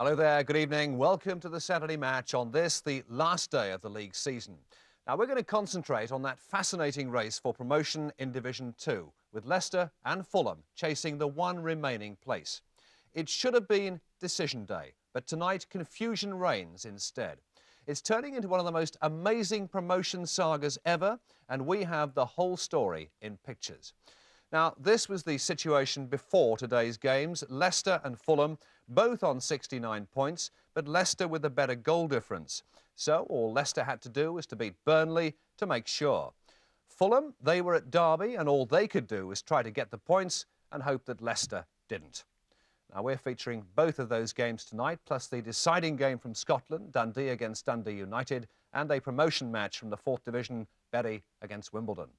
Hello there, good evening. Welcome to the Saturday match on this, the last day of the league season. Now, we're going to concentrate on that fascinating race for promotion in Division 2, with Leicester and Fulham chasing the one remaining place. It should have been decision day, but tonight confusion reigns instead. It's turning into one of the most amazing promotion sagas ever, and we have the whole story in pictures. Now, this was the situation before today's games. Leicester and Fulham both on 69 points, but Leicester with a better goal difference. So all Leicester had to do was to beat Burnley to make sure. Fulham, they were at Derby, and all they could do was try to get the points and hope that Leicester didn't. Now, we're featuring both of those games tonight, plus the deciding game from Scotland, Dundee against Dundee United, and a promotion match from the 4th Division, Bury against Wimbledon.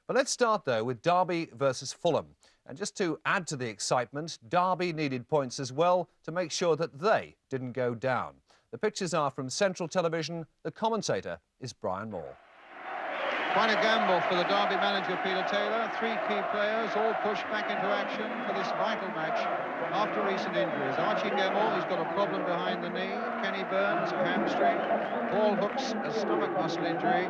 But let's start, though, with Derby versus Fulham. And just to add to the excitement, Derby needed points as well to make sure that they didn't go down. The pictures are from Central Television. The commentator is Brian Moore. Quite a gamble for the Derby manager, Peter Taylor. Three key players all pushed back into action for this vital match after recent injuries. Archie Gemmill, he's got a problem behind the knee. Kenny Burns, a hamstring. Paul Hooks, a stomach muscle injury.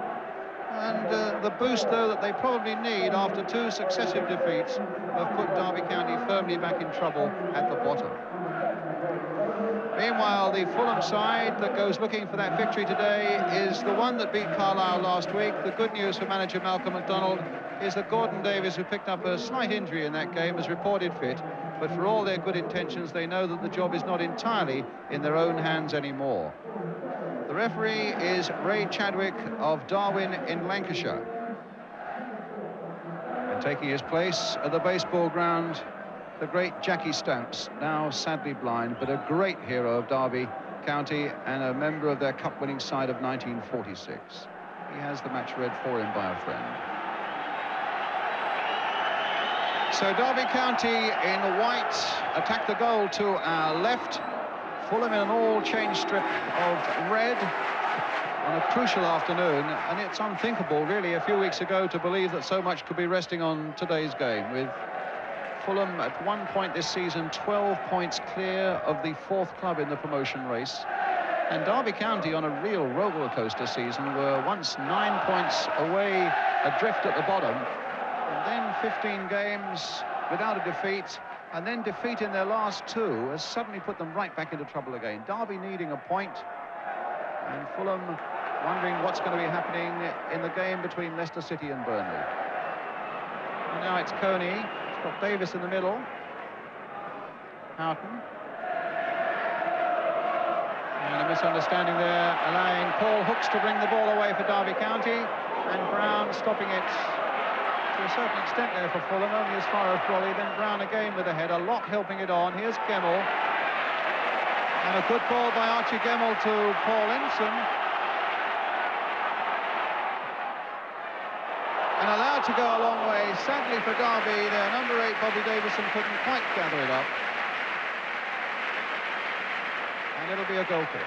And the boost, though, that they probably need after two successive defeats have put Derby County firmly back in trouble at the bottom. Meanwhile, the Fulham side that goes looking for that victory today is the one that beat Carlisle last week. The good news for manager Malcolm MacDonald is that Gordon Davies, who picked up a slight injury in that game, is reported fit. But for all their good intentions, they know that the job is not entirely in their own hands anymore. The referee is Ray Chadwick of Darwin in Lancashire. And taking his place at the baseball ground, the great Jackie Stamps, now sadly blind, but a great hero of Derby County and a member of their cup-winning side of 1946. He has the match read for him by a friend. So Derby County in white attack the goal to our left. Fulham in an all-change strip of red on a crucial afternoon, and it's unthinkable, really, a few weeks ago to believe that so much could be resting on today's game, with Fulham at one point this season 12 points clear of the 4th club in the promotion race, and Derby County on a real roller coaster season were once 9 points away adrift at the bottom, and then 15 games without a defeat. And then defeat in their last two has suddenly put them right back into trouble again. Derby needing a point, and Fulham wondering what's going to be happening in the game between Leicester City and Burnley. And now it's Coney. It's got Davis in the middle. Houghton. And a misunderstanding there, allowing Paul Hooks to bring the ball away for Derby County, and Brown stopping it to a certain extent there for Fulham, only as far as Brawley. Then Brown again with a header, Locke helping it on. Here's Gemmill. And a good ball by Archie Gemmill to Paul Ensign. And allowed to go a long way. Sadly for Derby, their number 8, Bobby Davison, couldn't quite gather it up. And it'll be a goal kick.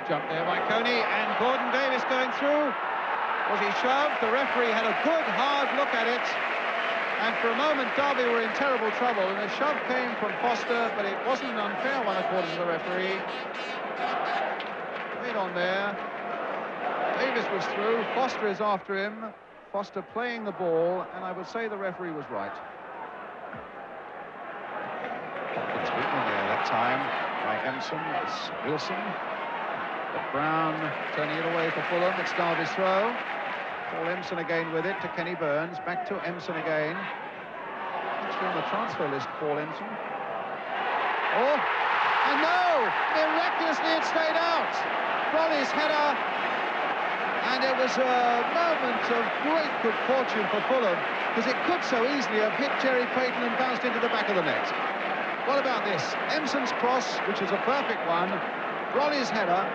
Jump there by Coney, and Gordon Davis going through. Was he shoved? The referee had a good hard look at it, and for a moment Derby were in terrible trouble, and a shove came from Foster, but it wasn't an unfair one according to the referee. Wait on there. Davis was through, Foster is after him. Foster playing the ball, and I would say the referee was right. Hopkins beaten there that time by Emerson. It's Wilson. But Brown turning it away for Fulham. It's Derby's throw. Paul Empson again with it to Kenny Burns. Back to Empson again. Actually on the transfer list, Paul Empson. Oh, and no! Miraculously it stayed out. Brawley's header. And it was a moment of great good fortune for Fulham, because it could so easily have hit Jerry Payton and bounced into the back of the net. What about this? Empson's cross, which is a perfect one. Brawley's header.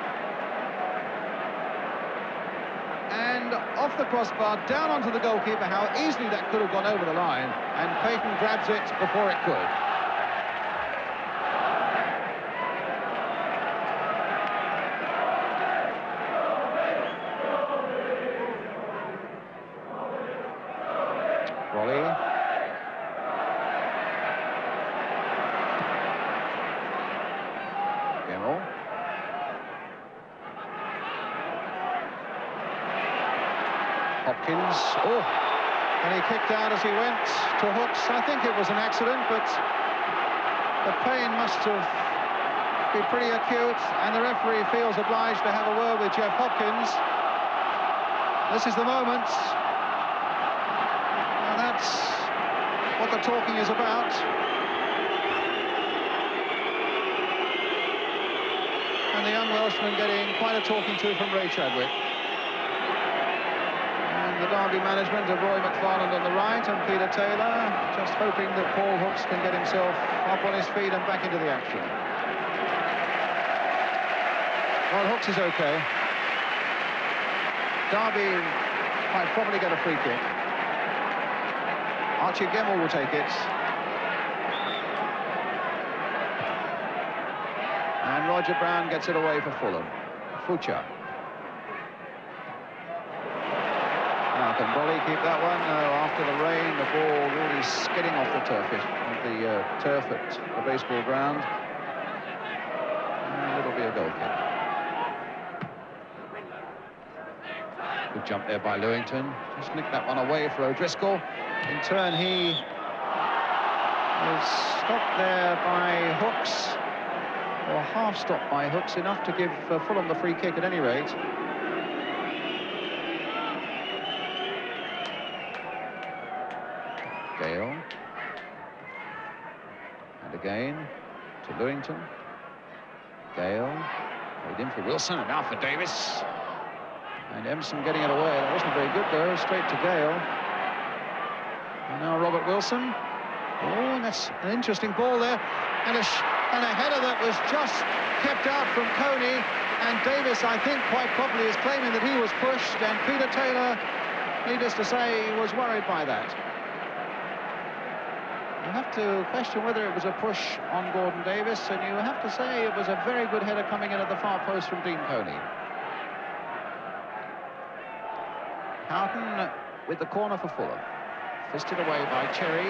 And off the crossbar, down onto the goalkeeper. How easily that could have gone over the line. And Payton grabs it before it could. Hopkins. Oh, and he kicked out as he went to Hooks. I think it was an accident, but the pain must have been pretty acute, and the referee feels obliged to have a word with Jeff Hopkins. This is the moment. And that's what the talking is about. And the young Welshman getting quite a talking to from Ray Chadwick. And the Derby management of Roy McFarland on the right and Peter Taylor just hoping that Paul Hooks can get himself up on his feet and back into the action. Well, Hooks is okay. Derby might probably get a free kick. Archie Gemmell will take it. And Roger Brown gets it away for Fulham. Fucha. Now, can Bolly keep that one? No, after the rain, the ball really skidding off the turf at the baseball ground. And it'll be a goal kick. Good jump there by Lewington. Just nicked that one away for O'Driscoll. In turn, he is stopped there by Hooks, or half stopped by Hooks, enough to give Fulham the free kick at any rate. Gale. And again to Lewington. Gale. Played in for Wilson, and now for Davis. And Empson getting it away. That wasn't very good, though. Straight to Gale. And now Robert Wilson. Oh, and that's an interesting ball there. And a header that was just kept out from Coney. And Davis, I think, quite properly is claiming that he was pushed. And Peter Taylor, needless to say, was worried by that. You have to question whether it was a push on Gordon Davis. And you have to say it was a very good header coming in at the far post from Dean Coney. Houghton with the corner for Fulham. Fisted away by Cherry.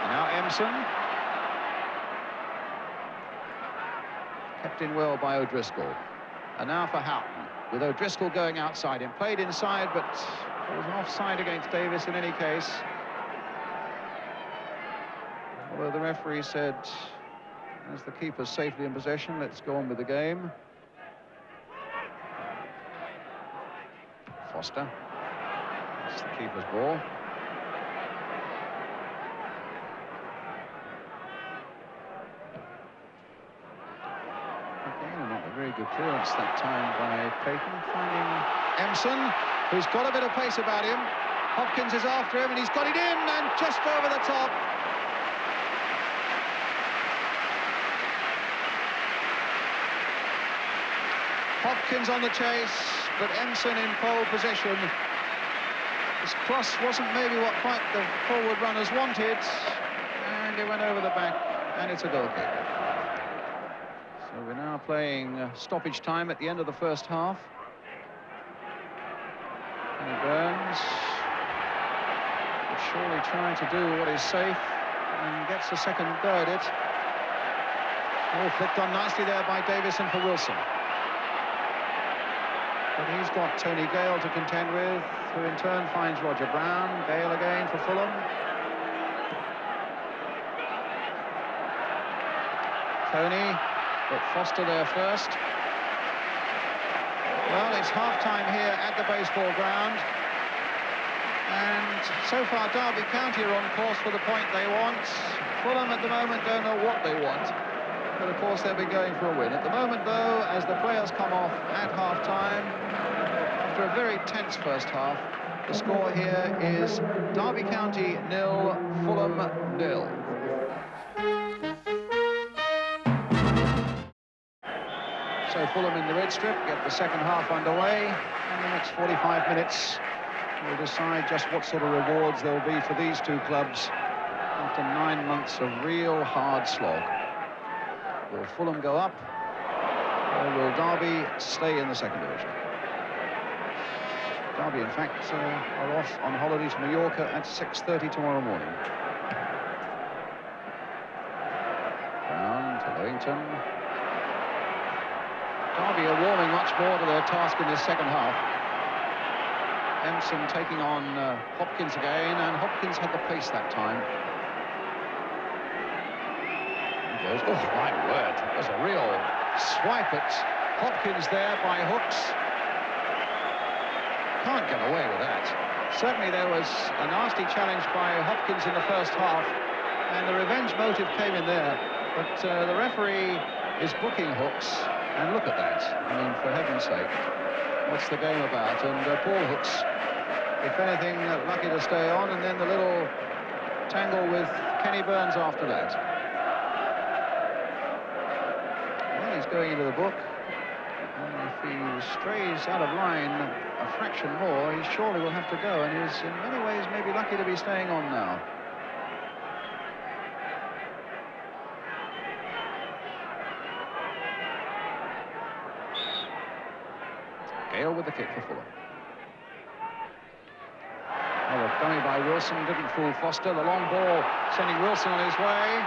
Now Empson. Kept in well by O'Driscoll. And now for Houghton, with O'Driscoll going outside him. Played inside, but it was an offside against Davis in any case. Although the referee said, as the keeper's safely in possession, let's go on with the game. Foster. That's the keeper's ball. Again, not a very good clearance that time by Payton, finding Empson, who's got a bit of pace about him. Hopkins is after him, and he's got it in, and just over the top. Hopkins on the chase, but Empson in pole position. His cross wasn't maybe what quite the forward runners wanted, and he went over the back, and it's a goal kick. So we're now playing stoppage time at the end of the first half. And Burns is surely trying to do what is safe, and gets the second bird it. Oh, flicked on nicely there by Davison for Wilson. But he's got Tony Gale to contend with, who in turn finds Roger Brown. Gale again for Fulham. Tony, but Foster there first. Well, it's half-time here at the baseball ground. And so far, Derby County are on course for the point they want. Fulham at the moment don't know what they want. But of course, they'll be going for a win. At the moment, though, as the players come off at half-time, after a very tense first half, the score here is Derby County 0, Fulham 0. So Fulham in the red strip get the second half underway, and the next 45 minutes will decide just what sort of rewards there will be for these two clubs after 9 months of real hard slog. Will Fulham go up, or will Derby stay in the second division? Derby, in fact, are off on holiday to Mallorca at 6:30 tomorrow morning. Brown to Lewington. Derby are warming much more to their task in this second half. Empson taking on Hopkins again, and Hopkins had the pace that time. He goes, oh my word, it was a real swipe at Hopkins there by Hooks. Can't get away with that. Certainly there was a nasty challenge by Hopkins in the first half, and the revenge motive came in there. But the referee is booking Hooks, and look at that. I mean, for heaven's sake, what's the game about? And Paul Hooks, if anything, lucky to stay on, and then the little tangle with Kenny Burns after that. Well, he's going into the book. And if he strays out of line a fraction more, he surely will have to go, and he's in many ways maybe lucky to be staying on now. Gale with the kick for Fulham. Oh, a dummy by Wilson, didn't fool Foster. The long ball sending Wilson on his way.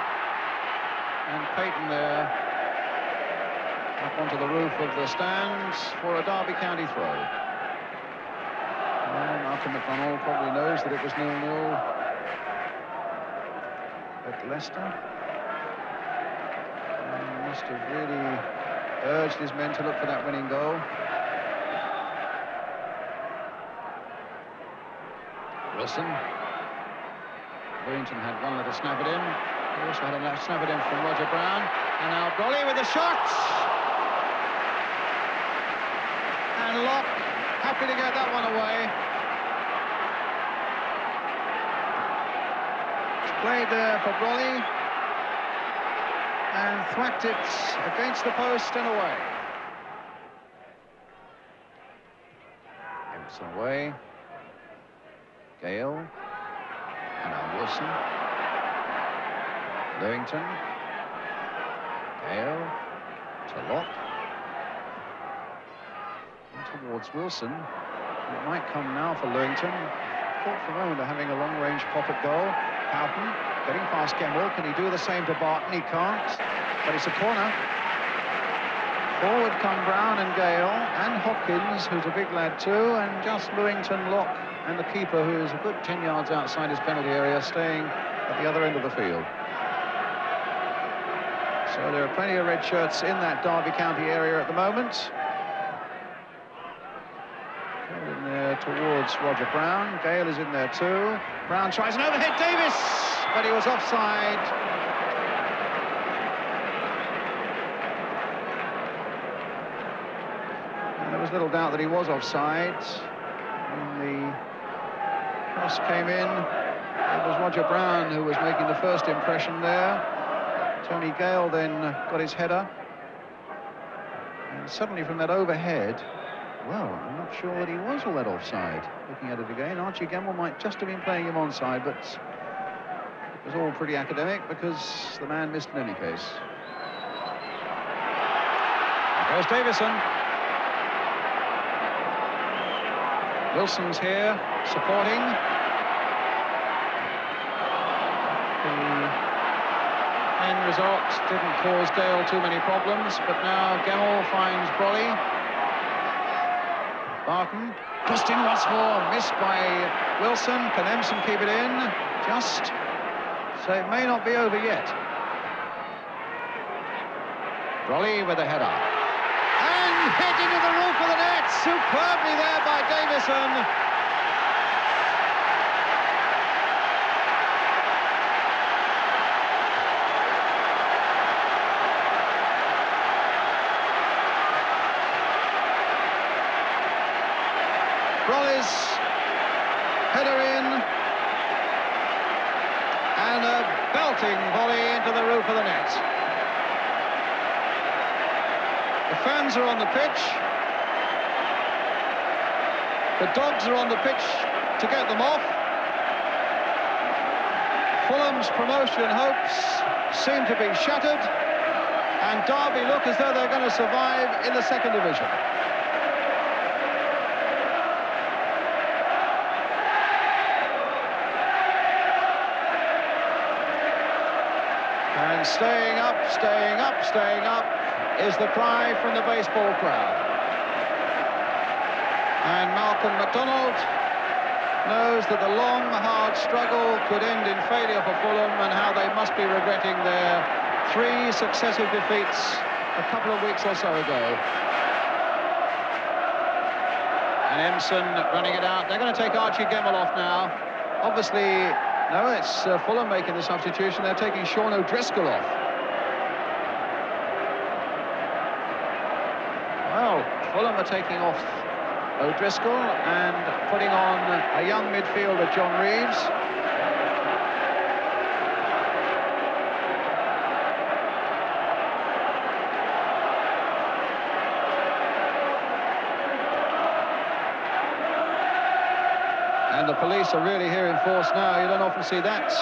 And Payton there up onto the roof of the stands for a Derby County throw. Well, Malcolm McDonald probably knows that it was 0-0 at Leicester. He must have really urged his men to look for that winning goal. Wilson. Willington had one little snap at him. He also had a snap at him from Roger Brown. And now Brolly with the shot. And Locke happy to get that one away. It's played there for Brolly. And thwacked it against the post and away. Empson away. Gale, and now Wilson, Lewington, Gale, to Locke, and towards Wilson. It might come now for Lewington. Thought for a moment of having a long-range pop at goal. Houghton getting past Gemmell. Can he do the same to Barton? He can't, but it's a corner. Forward come Brown and Gale, and Hopkins, who's a big lad too, and just Lewington, Locke, and the keeper, who is a good 10 yards outside his penalty area, staying at the other end of the field. So there are plenty of red shirts in that Derby County area at the moment. Gale in there towards Roger Brown. Gale is in there too. Brown tries an overhead, Davis, but he was offside. And there was little doubt that he was offside. When the cross came in, it was Roger Brown who was making the first impression there. Tony Gale then got his header. And suddenly from that overhead, well, I'm not sure that he was all that offside. Looking at it again, Archie Gemmell might just have been playing him onside, but it was all pretty academic because the man missed in any case. There goes Davison. Wilson's here, supporting. The end result didn't cause Gale too many problems, but now Gemmell finds Brolly. Barton, crossed in once more, missed by Wilson. Can Empson keep it in? Just, so it may not be over yet. Brolly with a header. And hit into the roof of the net, superbly there by Davison. Brolly's header in, and a belting volley into the roof of the net. The fans are on the pitch. The dogs are on the pitch to get them off. Fulham's promotion hopes seem to be shattered, and Derby look as though they're going to survive in the second division. And staying up, staying up, staying up is the cry from the baseball crowd. And Malcolm McDonald knows that the long, hard struggle could end in failure for Fulham, and how they must be regretting their 3 successive defeats a couple of weeks or so ago. And Empson running it out. They're going to take Archie Gemmell off now. Obviously, no, it's Fulham making the substitution. They're taking Sean O'Driscoll off. Well, Fulham are taking off O'Driscoll and putting on a young midfielder, John Reeves. And the police are really here in force now. You don't often see that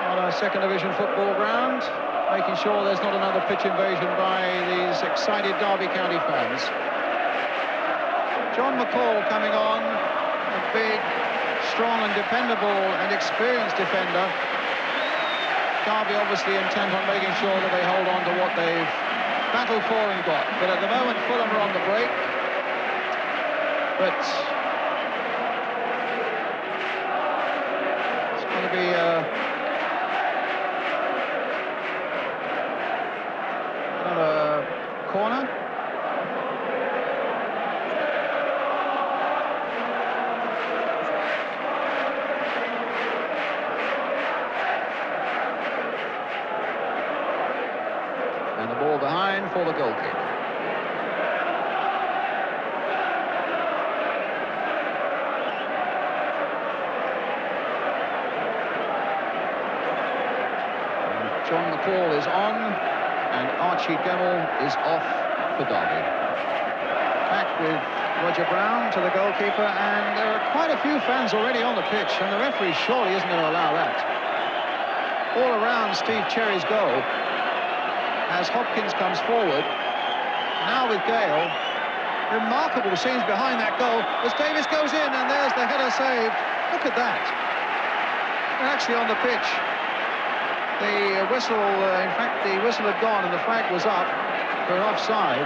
on a second division football ground, making sure there's not another pitch invasion by these excited Derby County fans. John McCall coming on, a big, strong and dependable and experienced defender. Derby obviously intent on making sure that they hold on to what they've battled for and got. But at the moment, Fulham are on the break. But it's going to be another corner. And the ball behind for the goal kick. John McCall is on, and Archie Gemmell is off for Derby. Back with Roger Brown to the goalkeeper, and there are quite a few fans already on the pitch, and the referee surely isn't going to allow that. All around Steve Cherry's goal, as Hopkins comes forward, now with Gale. Remarkable scenes behind that goal as Davis goes in, and there's the header saved. Look at that. They're actually on the pitch. The whistle, in fact, the whistle had gone and the flag was up for offside.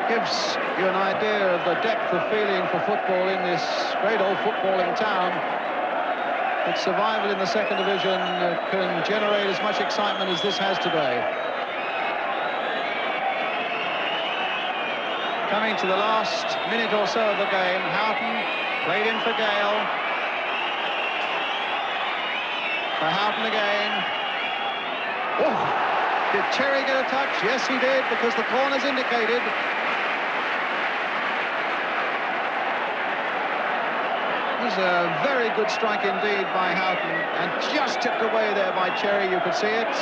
Gives you an idea of the depth of feeling for football in this great old footballing town. That survival in the second division can generate as much excitement as this has today. Coming to the last minute or so of the game, Houghton played in for Gale. For Houghton again. Oh, did Cherry get a touch? Yes, he did, because the corner's indicated. It was a very good strike indeed by Houghton, and just tipped away there by Cherry, you could see it.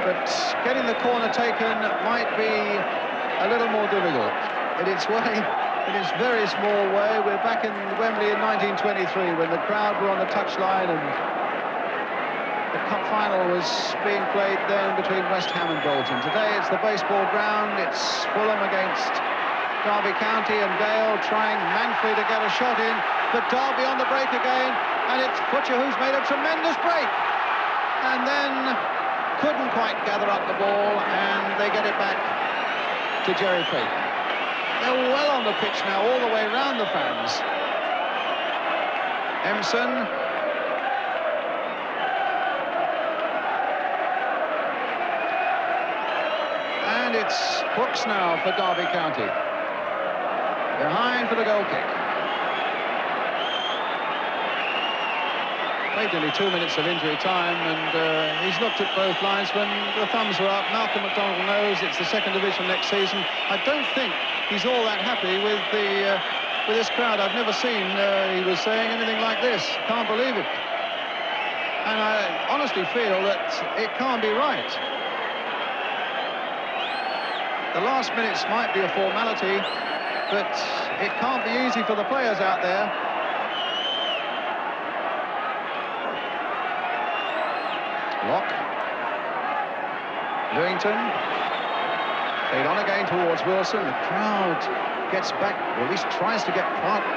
But getting the corner taken might be a little more difficult. In its way, in its very small way. We're back in Wembley in 1923 when the crowd were on the touchline, and the cup final was being played then between West Ham and Bolton. Today it's the baseball ground. It's Fulham against Derby County, and Gale trying manfully to get a shot in, but Derby on the break again, and it's Butcher who's made a tremendous break, and then couldn't quite gather up the ball, and they get it back to Jerry Peake. They're well on the pitch now, all the way around the fans. Empson. And it's Brooks now for Derby County. Behind for the goal kick. Played nearly 2 minutes of injury time, and he's looked at both linesmen. The thumbs are up. Malcolm McDonald knows it's the second division next season. I don't think he's all that happy with this crowd. I've never seen, he was saying, anything like this. Can't believe it. And I honestly feel that it can't be right. The last minutes might be a formality, but it can't be easy for the players out there. Locke. Lewington. Played on again towards Wilson. The crowd gets back, or at least tries to get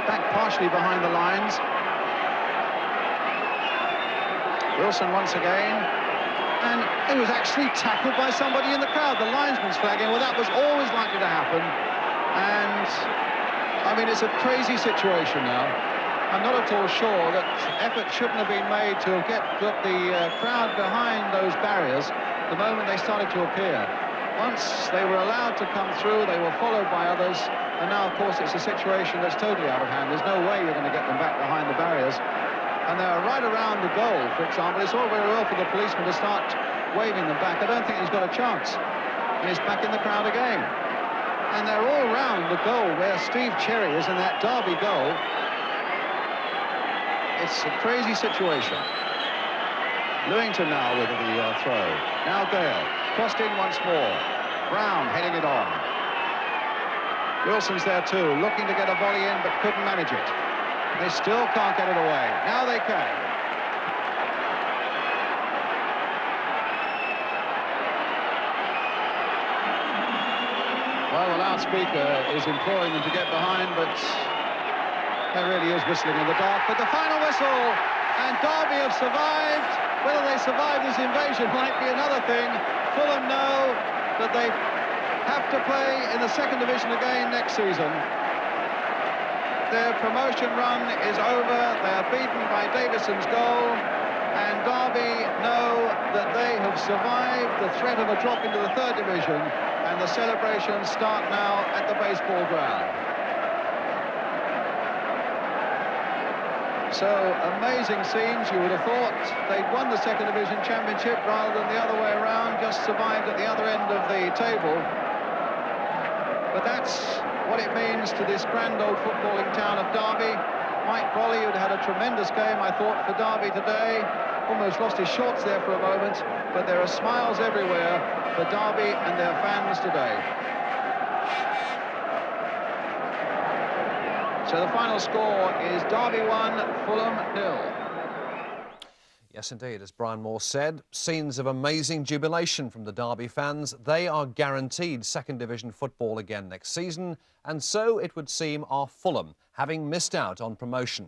back partially behind the lines. Wilson once again. and he was actually tackled by somebody in the crowd. The linesman's flagging. Well, that was always likely to happen. And, I mean, it's a crazy situation now. I'm not at all sure that effort shouldn't have been made to get the crowd behind those barriers the moment they started to appear. Once they were allowed to come through, they were followed by others. And now, of course, it's a situation that's totally out of hand. There's no way you're going to get them back behind the barriers. And they're right around the goal, for example. It's all very well for the policeman to start waving them back. I don't think he's got a chance. And he's back in the crowd again. And they're all round the goal where Steve Cherry is in that Derby goal. It's a crazy situation. Lewington now with the throw. Now Gale. Crossed in once more. Brown heading it on. Wilson's there too, looking to get a volley in, but couldn't manage it. They still can't get it away. Now they can. Well, the loudspeaker is imploring them to get behind, but there really is whistling in the dark. But the final whistle, and Derby have survived. Whether they survive this invasion might be another thing. Fulham know that they have to play in the second division again next season. Their promotion run is over. They are beaten by Davison's goal, and Derby know that they have survived the threat of a drop into the third division, and the celebrations start now at the baseball ground. So, amazing scenes. You would have thought they'd won the second division championship rather than the other way around, just survived at the other end of the table. But that's what it means to this grand old footballing town of Derby. Mike Brolly, who'd had a tremendous game, I thought, for Derby today, almost lost his shorts there for a moment, but there are smiles everywhere for Derby and their fans today. So the final score is Derby 1, Fulham 0. Yes, indeed, as Brian Moore said, scenes of amazing jubilation from the Derby fans. They are guaranteed second division football again next season, and so it would seem are Fulham, having missed out on promotion.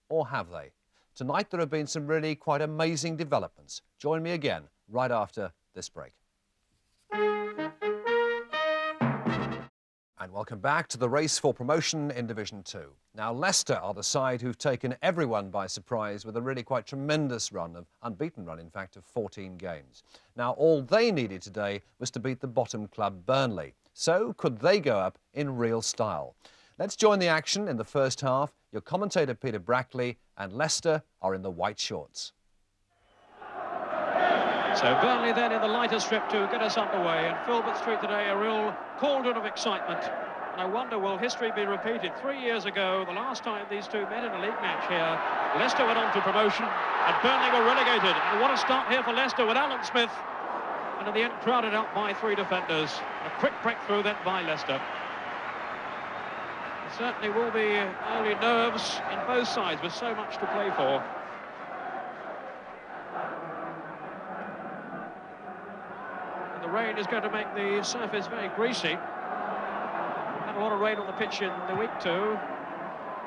Or have they? Tonight there have been some really quite amazing developments. Join me again right after this break. And welcome back to the race for promotion in Division 2. Now, Leicester are the side who've taken everyone by surprise with a really quite tremendous run, unbeaten run, in fact, of 14 games. Now, all they needed today was to beat the bottom club, Burnley. So, could they go up in real style? Let's join the action in the first half. Your commentator, Peter Brackley, and Leicester are in the white shorts. So Burnley then in the lighter strip to get us underway, and Filbert Street today a real cauldron of excitement. And I wonder, will history be repeated? 3 years ago, the last time these two met in a league match here, Leicester went on to promotion and Burnley were relegated. And what a start here for Leicester with Alan Smith, and in the end crowded out by three defenders. A quick breakthrough then by Leicester. There certainly will be early nerves in both sides with so much to play for. The rain is going to make the surface very greasy. Had a lot of rain on the pitch in the week too.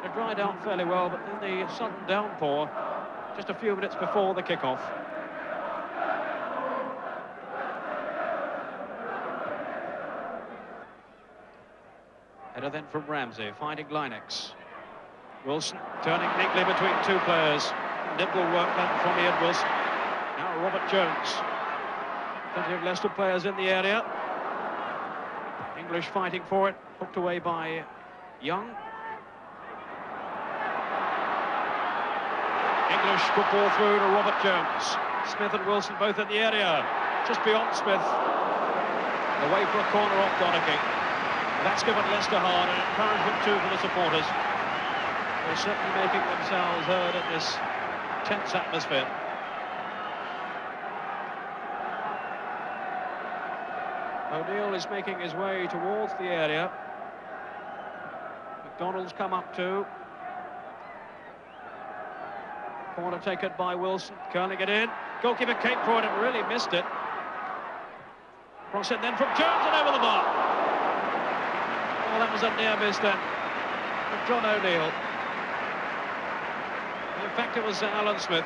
It dried out fairly well, but then the sudden downpour just a few minutes before the kick-off. Header then from Ramsey, finding Linex. Wilson turning neatly between two players. Nimble work then from Ian Wilson. Now Robert Jones. Plenty of Leicester players in the area. English fighting for it, hooked away by Young. English good ball through to Robert Jones. Smith and Wilson both in the area. Just beyond Smith. Away for a corner off Donaghy. That's given Leicester hard, and encouragement too for the supporters. They're certainly making themselves heard in this tense atmosphere. O'Neill is making his way towards the area. McDonald's come up too. Corner taken by Wilson, curling it in. Goalkeeper came for it and really missed it. Cross it then from Jones and over the bar. Oh, that was a near miss then from John O'Neill. In fact, it was Alan Smith.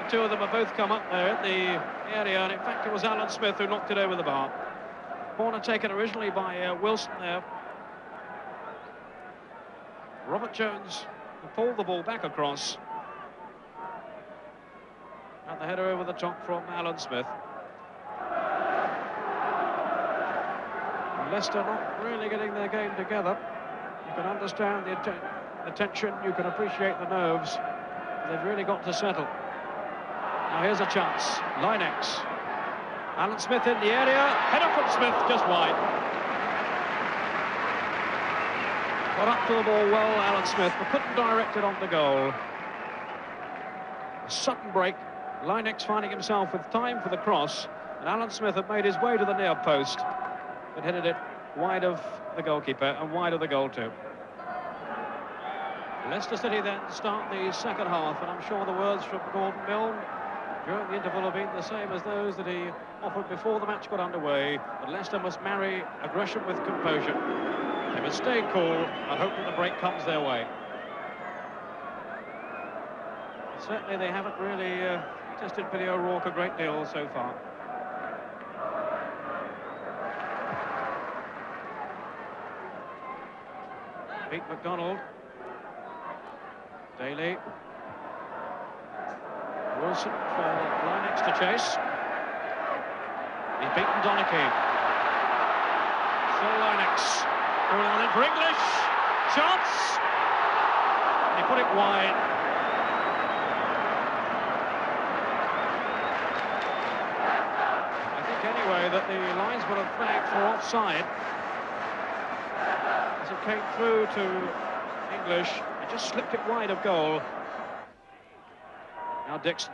The two of them have both come up there at the area, and in fact it was Alan Smith who knocked it over the bar. Corner taken originally by Wilson there. Robert Jones pulled the ball back across. And the header over the top from Alan Smith. Leicester not really getting their game together. You can understand the tension, you can appreciate the nerves. They've really got to settle. Now here's a chance. Linex. Alan Smith in the area. Header from Smith, just wide. Got up to the ball well, Alan Smith, but couldn't direct it on the goal. A sudden break. Linex finding himself with time for the cross, and Alan Smith had made his way to the near post, but headed it wide of the goalkeeper and wide of the goal too. Leicester City then start the second half, and I'm sure the words from Gordon Milne during the interval have been the same as those that he offered before the match got underway, that Leicester must marry aggression with composure. They must stay cool and hope that the break comes their way. Certainly they haven't really tested Billy O'Rourke a great deal so far. Pete McDonald. Daly. Wilson for Linex to chase. He's beaten Donachie. Still Linex. Going on in for English. Chance. He put it wide. I think anyway that the linesman had flagged for offside as it came through to English. It just slipped it wide of goal. Now Dixon.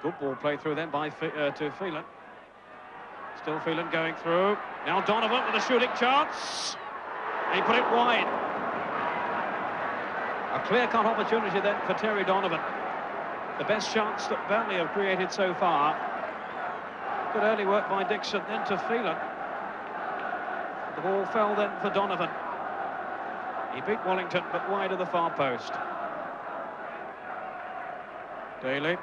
Good ball play through then by to Phelan. Still Phelan going through. Now Donovan with a shooting chance. And he put it wide. A clear-cut opportunity then for Terry Donovan. The best chance that Burnley have created so far. Good early work by Dixon, then to Phelan. The ball fell then for Donovan. He beat Wellington, but wide of the far post. Daly.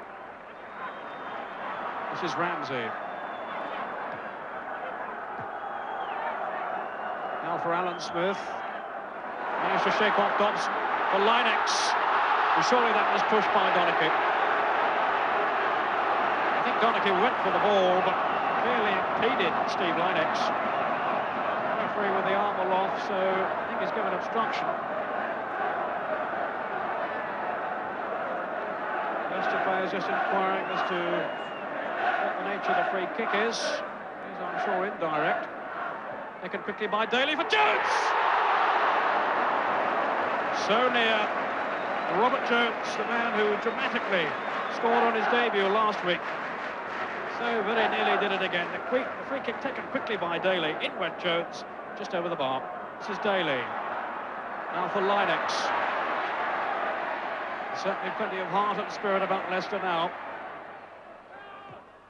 This is Ramsey. Now for Alan Smith. Managed to shake off Dobson for Linex. And surely that was pushed by Donachie. I think Donachie went for the ball, but clearly impeded Steve Linex. Referee with the arm aloft, so I think he's given obstruction. Leicester players just inquiring as to what the nature of the free kick is. He's, I'm sure, indirect. Taken quickly by Daly for Jones! So near. Robert Jones, the man who dramatically scored on his debut last week. So very nearly did it again. The free kick taken quickly by Daly. In went Jones, just over the bar. This is Daly. Now for Linex. Certainly plenty of heart and spirit about Leicester now.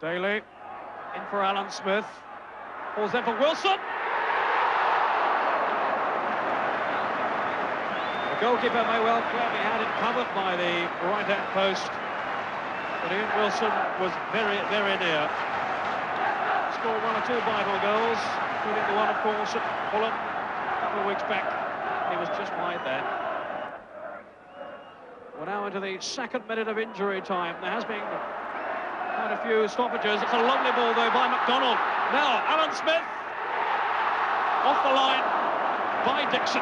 Daly. In for Alan Smith. Balls in for Wilson. The goalkeeper may well clearly had it covered by the right-hand post. But Ian Wilson was very, very near. Scored one or two vital goals, including the one, of course, at Fulham a couple of weeks back. He was just wide there. We're now into the second minute of injury time. There has been quite a few stoppages. It's a lovely ball, though, by McDonald. Now, Alan Smith. Off the line by Dixon.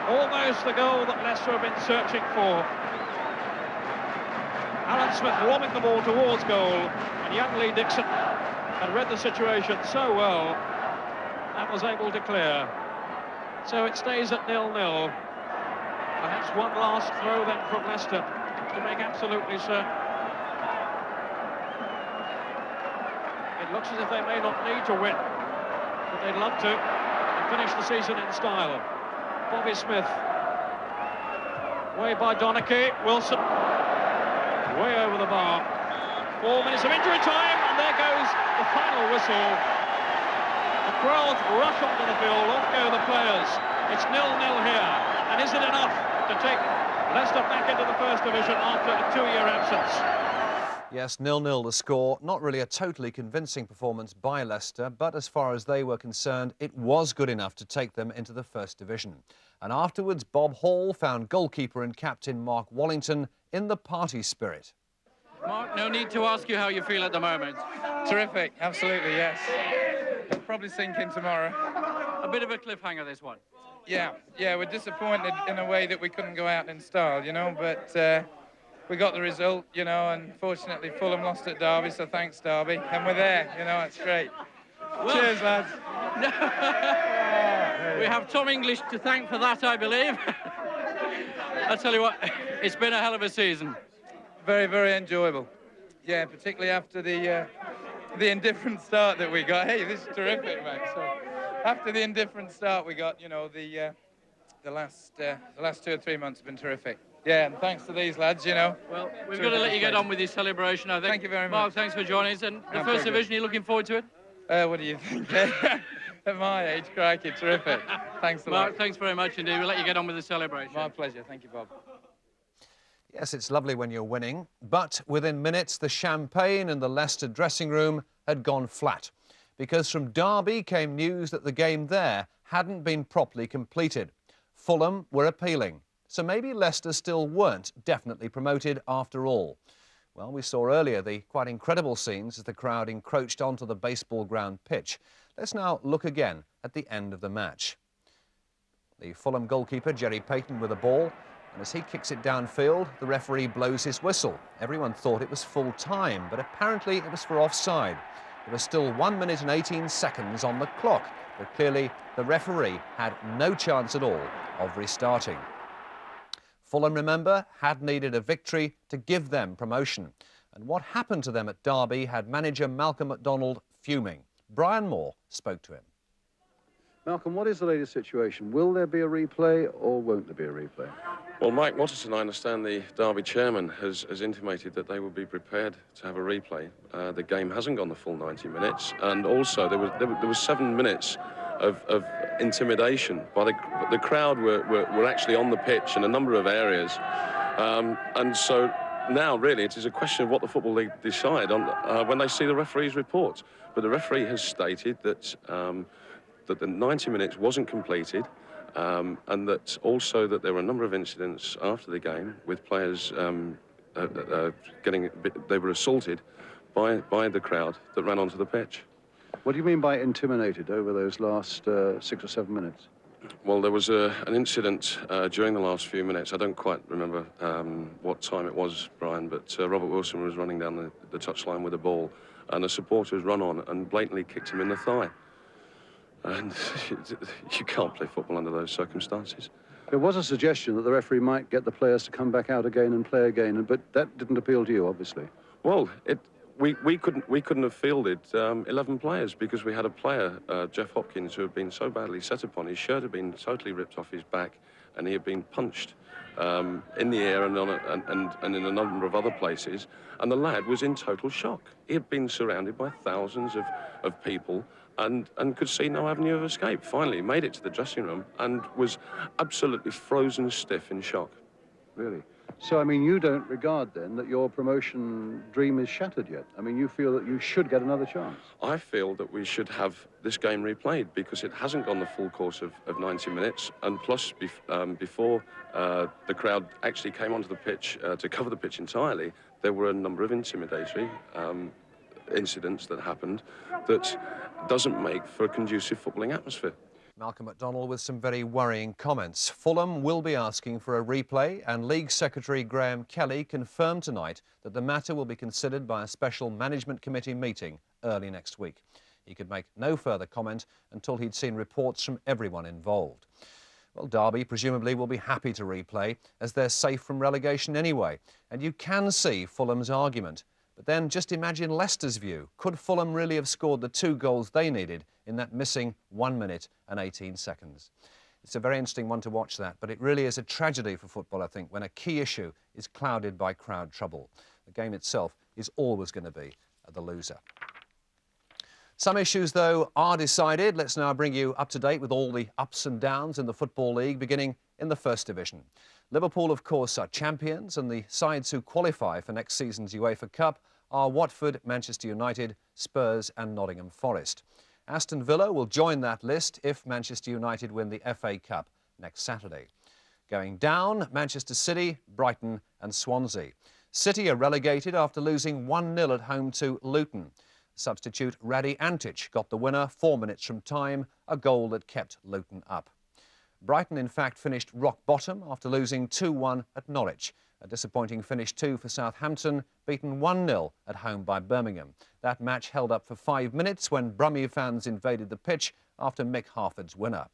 Almost the goal that Leicester have been searching for. Alan Smith lobbing the ball towards goal, and young Lee Dixon had read the situation so well and was able to clear. So it stays at 0-0. Perhaps one last throw then from Leicester to make absolutely certain. It looks as if they may not need to win, but they'd love to and finish the season in style. Bobby Smith. Way by Donachie. Wilson. Way over the bar. 4 minutes of injury time, and there goes the final whistle. The crowds rush onto the field, off go the players. It's 0-0 here, and is it enough to take Leicester back into the First Division after a 2-year absence? Yes, 0-0 the score. Not really a totally convincing performance by Leicester, but as far as they were concerned, it was good enough to take them into the First Division. And afterwards, Bob Hall found goalkeeper and captain Mark Wallington in the party spirit. Mark, no need to ask you how you feel at the moment. Terrific, absolutely, yes. It'll probably sink in tomorrow. A bit of a cliffhanger, this one. Yeah, we're disappointed in a way that we couldn't go out in style, you know, but we got the result, you know, and fortunately Fulham lost at Derby, so thanks, Derby. And we're there, you know, it's great. Well, cheers, lads. We have Tom English to thank for that, I believe. I tell you what, it's been a hell of a season. Very, very enjoyable. Yeah, particularly after the indifferent start that we got. Hey, this is terrific, mate. So after the indifferent start we got, you know, the last 2 or 3 months have been terrific. Yeah, and thanks to these lads, you know. Well, we've got to let you get on with this celebration, I think. Thank you very much. Mark, thanks for joining us. And the First Division, are you looking forward to it? What do you think? At my age, crikey, terrific. Thanks a lot. Mark, thanks very much indeed. We'll let you get on with the celebration. My pleasure. Thank you, Bob. Yes, it's lovely when you're winning, but within minutes the champagne in the Leicester dressing room had gone flat, because from Derby came news that the game there hadn't been properly completed. Fulham were appealing, so maybe Leicester still weren't definitely promoted after all. Well, we saw earlier the quite incredible scenes as the crowd encroached onto the baseball ground pitch. Let's now look again at the end of the match. The Fulham goalkeeper, Jerry Payton, with the ball. And as he kicks it downfield, the referee blows his whistle. Everyone thought it was full time, but apparently it was for offside. There was still 1 minute and 18 seconds on the clock, but clearly the referee had no chance at all of restarting. Fulham, remember, had needed a victory to give them promotion. And what happened to them at Derby had manager Malcolm McDonald fuming. Brian Moore spoke to him. Malcolm, what is the latest situation? Will there be a replay or won't there be a replay? Well, Mike Watterson, I understand the Derby chairman has intimated that they will be prepared to have a replay. The game hasn't gone the full 90 minutes, and also there was 7 minutes of intimidation by the crowd were actually on the pitch in a number of areas, and so now really it is a question of what the Football League decide on when they see the referee's report. But the referee has stated that that the 90 minutes wasn't completed. And that also that there were a number of incidents after the game with players they were assaulted by the crowd that ran onto the pitch. What do you mean by intimidated over those last 6 or 7 minutes? Well, there was an incident during the last few minutes. I don't quite remember what time it was, Brian, but Robert Wilson was running down the touchline with a ball, and a supporter has run on and blatantly kicked him in the thigh. And you can't play football under those circumstances. There was a suggestion that the referee might get the players to come back out again and play again, but that didn't appeal to you, obviously. Well, we couldn't have fielded 11 players because we had a player, Jeff Hopkins, who had been so badly set upon. His shirt had been totally ripped off his back, and he had been punched in the air and in a number of other places. And the lad was in total shock. He had been surrounded by thousands of people and could see no avenue of escape. Finally, he made it to the dressing room and was absolutely frozen stiff in shock. Really? So, I mean, you don't regard, then, that your promotion dream is shattered yet? I mean, you feel that you should get another chance? I feel that we should have this game replayed because it hasn't gone the full course of 90 minutes. And plus, before the crowd actually came onto the pitch to cover the pitch entirely, there were a number of intimidatory incidents that happened that doesn't make for a conducive footballing atmosphere. Malcolm McDonald with some very worrying comments. Fulham will be asking for a replay, and League Secretary Graham Kelly confirmed tonight that the matter will be considered by a special management committee meeting early next week. He could make no further comment until he'd seen reports from everyone involved. Well, Derby presumably will be happy to replay, as they're safe from relegation anyway. And you can see Fulham's argument. But then just imagine Leicester's view. Could Fulham really have scored the 2 goals they needed in that missing 1 minute and 18 seconds? It's a very interesting one to watch that, but it really is a tragedy for football, I think, when a key issue is clouded by crowd trouble. The game itself is always going to be the loser. Some issues, though, are decided. Let's now bring you up to date with all the ups and downs in the Football League, beginning in the First Division. Liverpool, of course, are champions, and the sides who qualify for next season's UEFA Cup are Watford, Manchester United, Spurs and Nottingham Forest. Aston Villa will join that list if Manchester United win the FA Cup next Saturday. Going down, Manchester City, Brighton and Swansea. City are relegated after losing 1-0 at home to Luton. Substitute Radi Antic got the winner 4 minutes from time, a goal that kept Luton up. Brighton, in fact, finished rock bottom after losing 2-1 at Norwich. A disappointing finish too for Southampton, beaten 1-0 at home by Birmingham. That match held up for 5 minutes when Brummie fans invaded the pitch after Mick Harford's winner.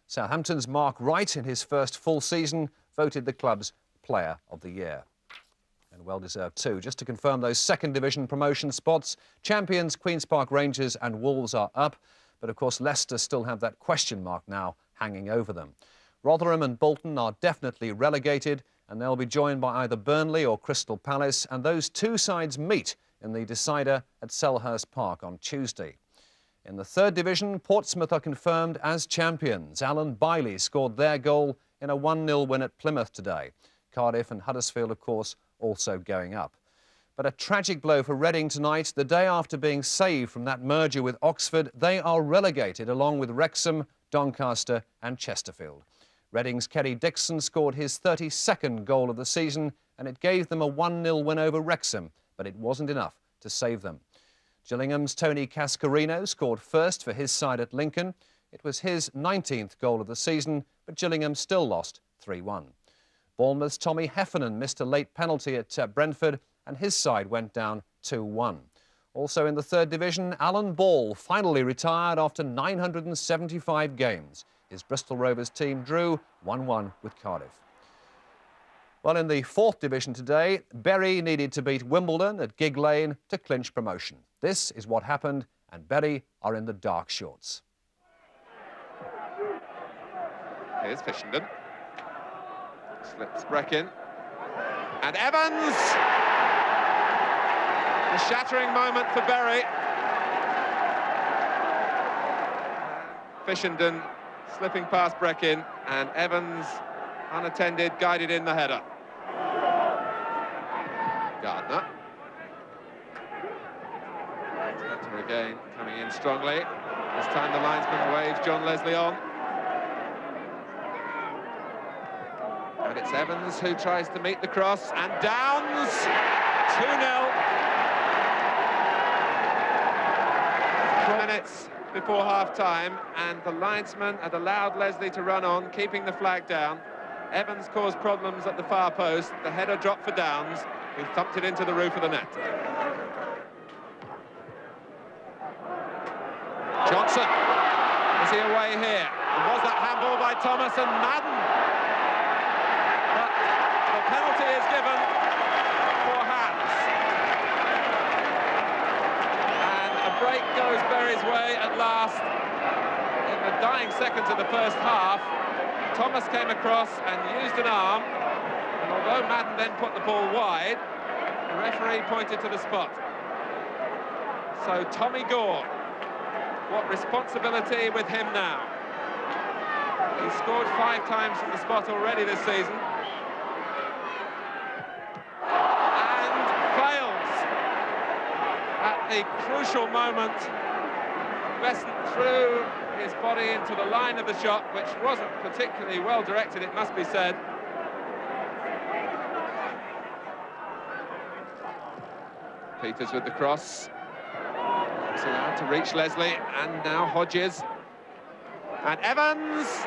Southampton's Mark Wright, in his first full season, voted the club's Player of the Year. And well-deserved too. Just to confirm those second division promotion spots, champions Queen's Park Rangers and Wolves are up, but of course Leicester still have that question mark now hanging over them. Rotherham and Bolton are definitely relegated, and they'll be joined by either Burnley or Crystal Palace, and those two sides meet in the decider at Selhurst Park on Tuesday. In the third division, Portsmouth are confirmed as champions. Alan Bailey scored their goal in a 1-0 win at Plymouth today. Cardiff and Huddersfield, of course, also going up. But a tragic blow for Reading tonight. The day after being saved from that merger with Oxford, they are relegated along with Wrexham, Doncaster and Chesterfield. Reading's Kerry Dixon scored his 32nd goal of the season, and it gave them a 1-0 win over Wrexham, but it wasn't enough to save them. Gillingham's Tony Cascarino scored first for his side at Lincoln. It was his 19th goal of the season, but Gillingham still lost 3-1. Bournemouth's Tommy Heffernan missed a late penalty at Brentford, and his side went down 2-1. Also in the third division, Alan Ball finally retired after 975 games. His Bristol Rovers team drew 1-1 with Cardiff. Well, in the fourth division today, Bury needed to beat Wimbledon at Gig Lane to clinch promotion. This is what happened, and Bury are in the dark shorts. Here's Fishenden. Slips Breckin. And Evans! A shattering moment for Bury. Fishenden slipping past Breckin, and Evans, unattended, guided in the header. Gardner. Hunter again, coming in strongly. This time the linesman waves John Leslie on. And it's Evans who tries to meet the cross, and Downs, 2-0. 4 minutes before half-time, and the linesman had allowed Leslie to run on, keeping the flag down. Evans caused problems at the far post. The header dropped for Downs, who thumped it into the roof of the net. Johnson, is he away here? And was that handball by Thomas and Madden? But the penalty is given for hands. And a break goes Bury's way at last. In the dying seconds of the first half, Thomas came across and used an arm, and although Madden then put the ball wide, the referee pointed to the spot. So Tommy Gore, what responsibility with him now? He's scored 5 times from the spot already this season. And fails at the crucial moment. Besant threw his body into the line of the shot, which wasn't particularly well directed, it must be said. Peters with the cross. It's allowed to reach Leslie, and now Hodges. And Evans!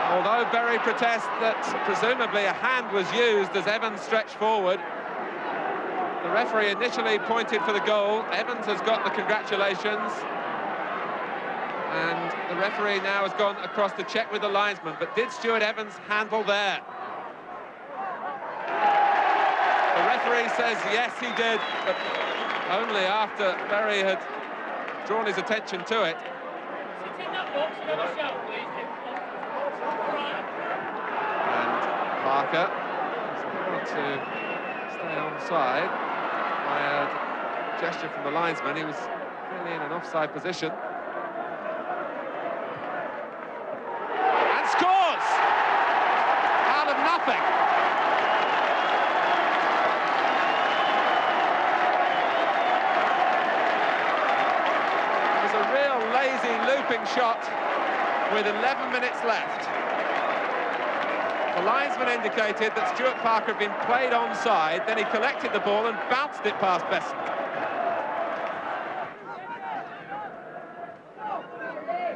Although Bury protests that presumably a hand was used as Evans stretched forward, the referee initially pointed for the goal. Evans has got the congratulations. And the referee now has gone across to check with the linesman. But did Stuart Evans handle there? The referee says yes, he did, but only after Bury had drawn his attention to it. And Parker is to stay onside by a gesture from the linesman. He was really in an offside position. And scores! Out of nothing. was a real lazy looping shot with 11 minutes left. The linesman indicated that Stuart Parker had been played onside, then he collected the ball and bounced it past Besson.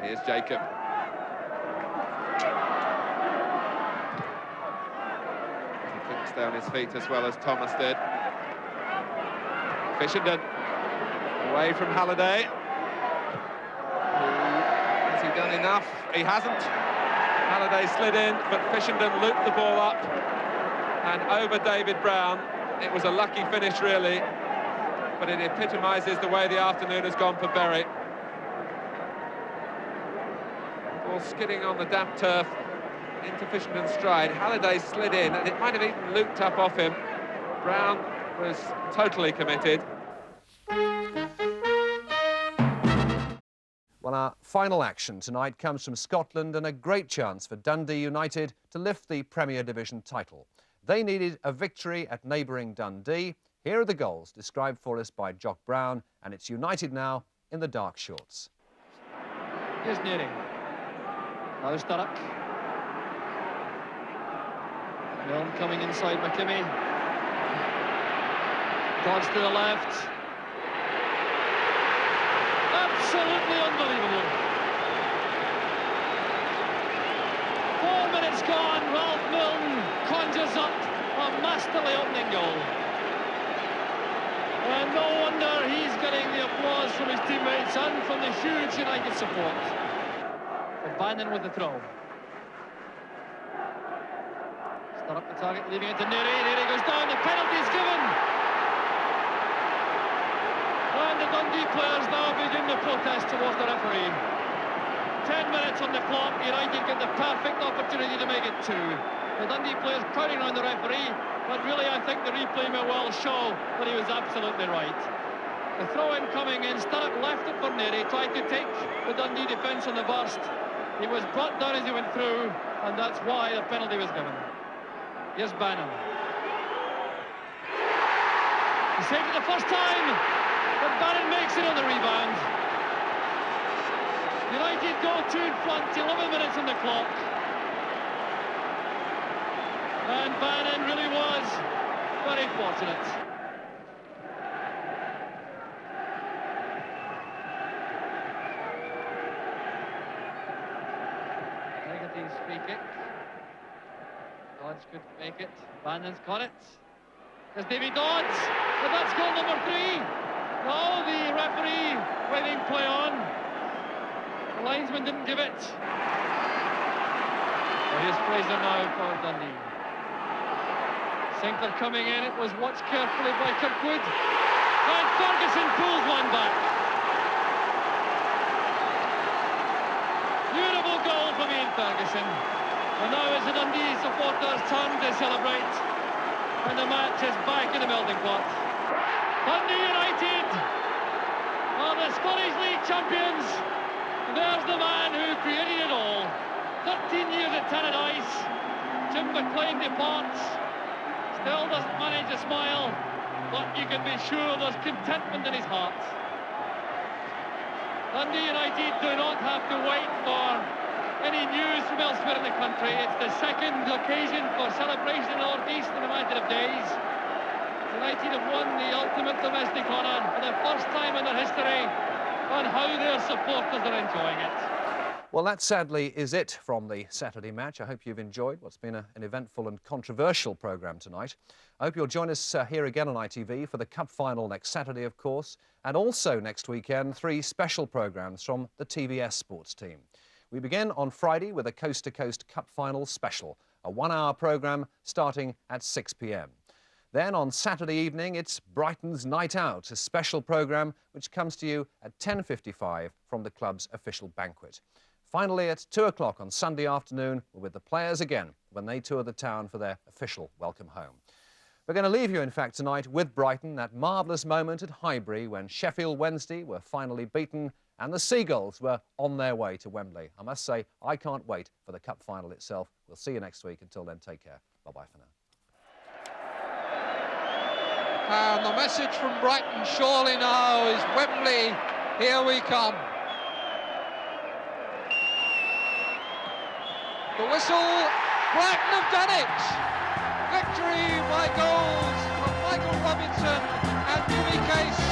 Here's Jacob. He couldn't stay on his feet as well as Thomas did. Fishenden away from Halliday. Has he done enough? He hasn't. Halliday slid in, but Fishenden looped the ball up and over David Brown. It was a lucky finish, really, but it epitomises the way the afternoon has gone for Bury. Ball skidding on the damp turf into Fishenden's stride. Halliday slid in, and it might have even looped up off him. Brown was totally committed. Well, our final action tonight comes from Scotland and a great chance for Dundee United to lift the Premier Division title. They needed a victory at neighbouring Dundee. Here are the goals described for us by Jock Brown, and it's United now in the dark shorts. Here's Neary. Now Sturrock. Milne coming inside McKimmie. Dodds to the left. Absolutely unbelievable. 4 minutes gone. Ralph Milne conjures up a masterly opening goal. And no wonder he's getting the applause from his teammates and from the huge United support. And Bannon with the throw. Start up the target, leaving it to Neary. Neary goes down, the penalty's given. And the Dundee players now begin the protest towards the referee. 10 minutes on the clock, United get the perfect opportunity to make it 2. The Dundee players crowding around the referee, but really I think the replay may well show that he was absolutely right. The throw-in coming in, Sturrock left it for Neary, tried to take the Dundee defence on the burst. He was brought down as he went through, and that's why the penalty was given. Here's Bannon. He saved it the first time, but Bannon makes it on the rebound. United go 2 in front, 11 minutes on the clock. And Bannon really was very fortunate. Hegarty's free kick. Dodds couldn't make it. Bannon's got it. There's Davy Dodds, but that's goal number 3. Now the referee waving play on. The linesman didn't give it. Well, here's Fraser now for Dundee. Sinclair coming in, it was watched carefully by Kirkwood. And Ferguson pulls one back. Beautiful goal from Ian Ferguson. And now it's the Dundee supporters' turn to celebrate. And the match is back in the melting pot. Dundee United are the Scottish League champions. There's the man who created it all. 13 years at Tannadice. Jim McLean departs. Still doesn't manage to smile, but you can be sure there's contentment in his heart. Dundee United do not have to wait for any news from elsewhere in the country. It's the second occasion for celebration in the North East in a matter of days. United have won the ultimate domestic honour for the first time in their history, and how their supporters are enjoying it. Well, that sadly is it from the Saturday match. I hope you've enjoyed what's been an eventful and controversial programme tonight. I hope you'll join us here again on ITV for the Cup final next Saturday, of course, and also next weekend 3 special programmes from the TVS sports team. We begin on Friday with a coast-to-coast Cup final special, a 1-hour programme starting at 6 p.m. Then on Saturday evening, it's Brighton's Night Out, a special programme which comes to you at 10:55 from the club's official banquet. Finally, at 2 o'clock on Sunday afternoon, we're with the players again when they tour the town for their official welcome home. We're going to leave you, in fact, tonight with Brighton, that marvellous moment at Highbury when Sheffield Wednesday were finally beaten and the Seagulls were on their way to Wembley. I must say, I can't wait for the Cup final itself. We'll see you next week. Until then, take care. Bye-bye for now. And the message from Brighton surely now is Wembley, here we come. The whistle, Brighton have done it! Victory by goals from Michael Robinson and Jimmy Case.